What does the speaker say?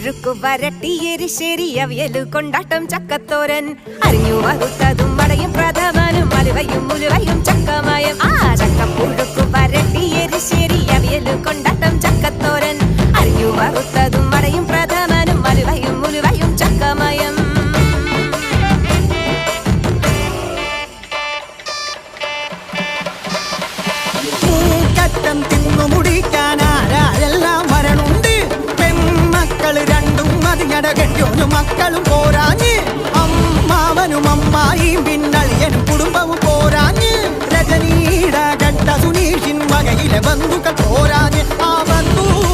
പുഴുക്കു വരട്ടി എരിശ്ശേരി അവിയലു കൊണ്ടാട്ടം ചക്കത്തോരൻ അരിഞ്ഞു വറുത്തതും വടയും പ്രഥമനും അലുവയും മുലുവയും ചക്കമയം ചക്കപ്പുഴുക്കു വരട്ടി എരിശ്ശേരി അവിയലു കൊണ്ടാട്ടം ചക്കത്തോരൻ അരിഞ്ഞു വറുത്തതും വടയും പ്രഥമനും അലുവയും മുലുവയും ചക്കമയം തിന്നു മുടിക്കാനാരെല്ലാം വരണുണ്ട് പെൺമക്കള് രണ്ടും മതിങ്ങട കെട്ടിയോനും മക്കളും പോരാഞ്ഞ് അമ്മാവനും അമ്മായിയും പിന്നളിയനും കുടുംബവും പോരാഞ്ഞ് രജനീട കണ്ട സുനീഷിൻ വകയിലെ ബന്ധുക്കൾ പോരാഞ്ഞ് ആ